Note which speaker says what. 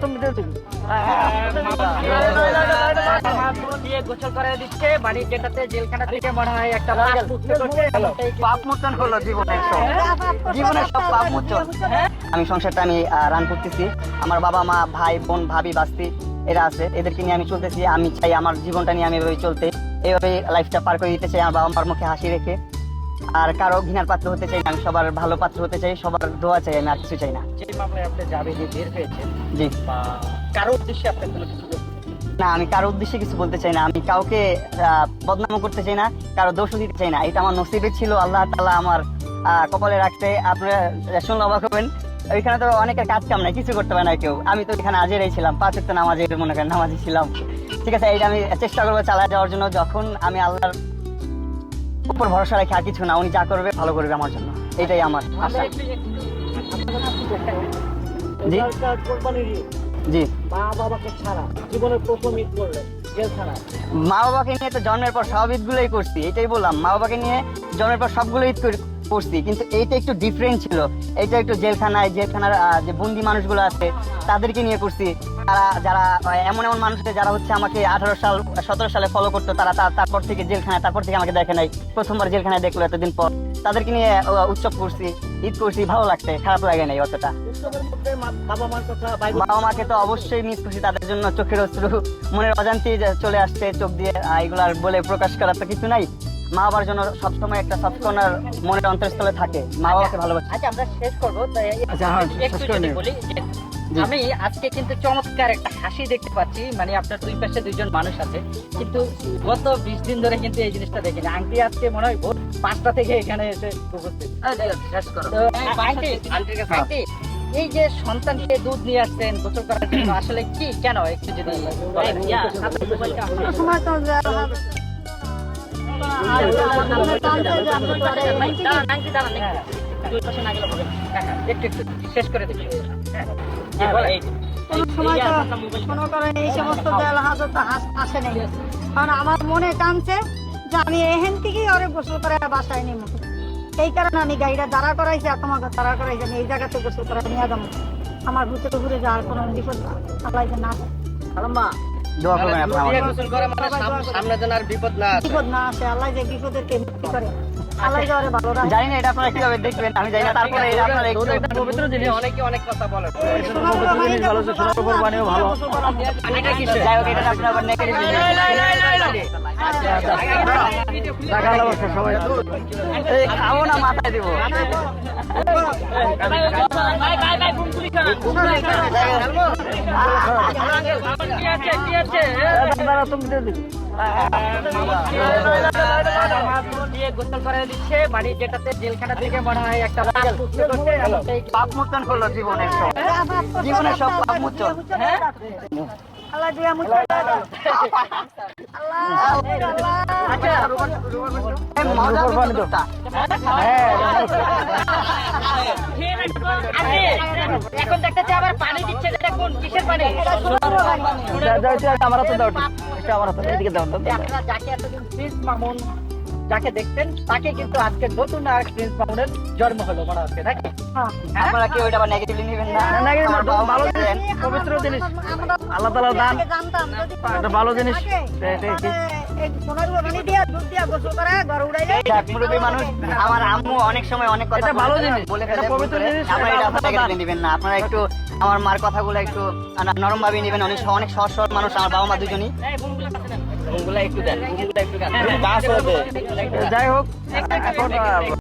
Speaker 1: তুমি গোসল করে দিচ্ছে মানে যেটাতে জেলখানা থেকে মনে হয় একটা পাপ মোচন হলো জীবনের সব পাপ মোচন।
Speaker 2: আমি সংসারটা আমি রান করতেছি, আমার বাবা মা ভাই বোন ভাবি বাস্তি এরা আছে, এদেরকে নিয়ে আমি চলতেছি। আমি চাই আমার জীবনটা নিয়ে আমি এভাবে চলতে, এইভাবে লাইফটা পার করে দিতে চাই আমার বাবা মার মুখে হাসি রেখে। আর কারো ঘৃণার পাত্র হতে চাই না, আমি সবার ভালো পাত্র হতে চাই, সবার দোয়া চাই, আমি আর কিছু চাই না।
Speaker 1: যে মামলায় আপনি জামিনে বের হয়েছেন,
Speaker 2: জি,
Speaker 1: কারো উদ্দেশ্যে আপনি কোনো কিছু
Speaker 2: না আমি কারো উদ্দেশ্যে কিছু বলতে চাই না, আমি কাউকে বদনাম করতে চাই না, কারো দোষ দিতে চাই না। এটা আমার নসিবে ছিল, আল্লাহ তাআলা আমার কপালে রাখতে। আপনারা শুনলে অবাক হবেন, ওইখানে তো অনেকের কাজ কাম নাই, কিছু করতে পারে না কেউ। আমি তো এখানে আজেরাই ছিলাম, 5 ওয়াক্ত নামাজের মনে করেন নামাজি ছিলাম। ঠিক আছে, এইটা আমি চেষ্টা করবো চালা যাওয়ার জন্য। যখন আমি আল্লাহর উপর ভরসা রাখি, আর কিছু না, উনি যা করবে ভালো করবে আমার জন্য, এটাই আমার আশা। জি জি,
Speaker 1: মা বাবাকে ছাড়া জীবনের প্রথম ঈদ করলেন জেলখানায়।
Speaker 2: মা বাবাকে নিয়ে তো জন্মের পর সব ঈদগুলোই করছি, এটাই বললাম। মা বাবাকে নিয়ে জন্মের পর সবগুলো ঈদ করছি, কিন্তু এইটা একটু ডিফারেন্ট ছিল। এটা একটু জেলখানার যে বন্দি মানুষগুলো আছে তাদেরকে নিয়ে করছি। যারা এমন মানুষ আছে যারা হচ্ছে আমাকে 17 সালে ফলো করতো, তারা তারপর থেকে জেলখানায়, তারপর থেকে আমাকে দেখে নাই, প্রথমবার জেলখানায় দেখলো এতদিন পর। তাদেরকে নিয়ে উৎসব করছি, ঈদ করছি, ভালো লাগছে, খারাপ লাগে নাই অতটা। বাবা মাকে তো অবশ্যই মিস করছি, তাদের জন্য চোখের অশ্রু মনের অজান্তেই চলে আসছে চোখ দিয়ে। এগুলো আর বলে প্রকাশ করার তো কিছু নাই। মা বাবার জন্য সবসময় একটা সফটকর্নার মনের অন্তরস্থলে থাকে, মা বাবাকে ভালোবাসি।
Speaker 1: আচ্ছা, আমরা শেষ করবো। একটু যদি বলি, আমি আজকে কিন্তু চমৎকার একটা হাসি দেখতে পাচ্ছি, মানে আপনার দুই পাশে দুইজন মানুষ আছে, কিন্তু গত 20 দিন ধরে কিন্তু এই জিনিসটা দেখিনি। আংটি আজকে মনে হয় ভোর 5টা থেকে এখানে এসে উপস্থিত। এই যে সন্তানকে দুধ নিয়ে আসছেন গোসল করার জন্য, আসলে কি কেন একটু যদি একটু শেষ করে দিচ্ছি।
Speaker 3: এই সমস্ত আসে নাই, কারণ আমার মনে টানছে যে আমি এহেন থেকেই ওরে গোসল করে বাসায় নিব। এই কারণে আমি গাড়িটা দাঁড়া করাইছি, আর তোমাকে দাঁড়া করাইছি। আমি এই জায়গাতে গোসল করে নিয়ে যাবো, আমার ভিতরে ঘুরে যাওয়ার কোনো বিপদ না, আল্লাহ যে না
Speaker 2: দোয়া করবেন আপনারা আমার জন্য।
Speaker 1: সামনে যেন আর বিপদ না
Speaker 3: আসে, আল্লাহ যে বিপদেরকে মুক্তি করে, আল্লাহ যে ওরে ভালো রাখে।
Speaker 2: জানি না এটা আপনারা কিভাবে দেখবেন, আমি জানি না। তারপরে এটা আপনারা একটু
Speaker 1: পবিত্র জিনিস, অনেকে অনেক কথা বলে।
Speaker 2: যাই হোক, এটা আপনারা আবার নেগেটিভ খাবো না, মাথায় দিব।
Speaker 1: গোসল করে দিচ্ছে মানে যেটাতে জেলখানা থেকে মনে হয় একটা
Speaker 2: পাপ মোচন করলো জীবনের সব পাপ মোচন।
Speaker 3: আল্লাহ দিয়া মুছে দাও।
Speaker 1: এখন দেখতেছি আবার পানি দিচ্ছে, যেটা কোন কিসের পানি? আপনারা যাকে এতদিন প্রিন্স মামুন যাকে দেখতেন, তাকে কিন্তু আজকে নতুন আর প্রিন্স মামুনের জন্ম হলো মনে হচ্ছে নাকি?
Speaker 2: আপনারা কেউ এটা আবার নেগেটিভলি নেবেন না, ভালো
Speaker 1: পবিত্র জিনিস,
Speaker 2: আল্লাহ তাআলার দান,
Speaker 3: জানতাম
Speaker 2: এটা ভালো জিনিস। মুরব্বী মানুষ, আমার আম্মু অনেক সময় অনেক কথা ভালো জিনিস বলে ফেলে, পবিত্র জিনিস। আপনারা এটা নেগেটিভলি নেবেন না, আপনারা একটু আমার মার কথাগুলো একটু নরম ভাবে নেবেন। অনেক সহজ সরল মানুষ আমার বাবা মা দুজনই।
Speaker 1: একটু দেন, একটু দেন।
Speaker 2: যাই হোক,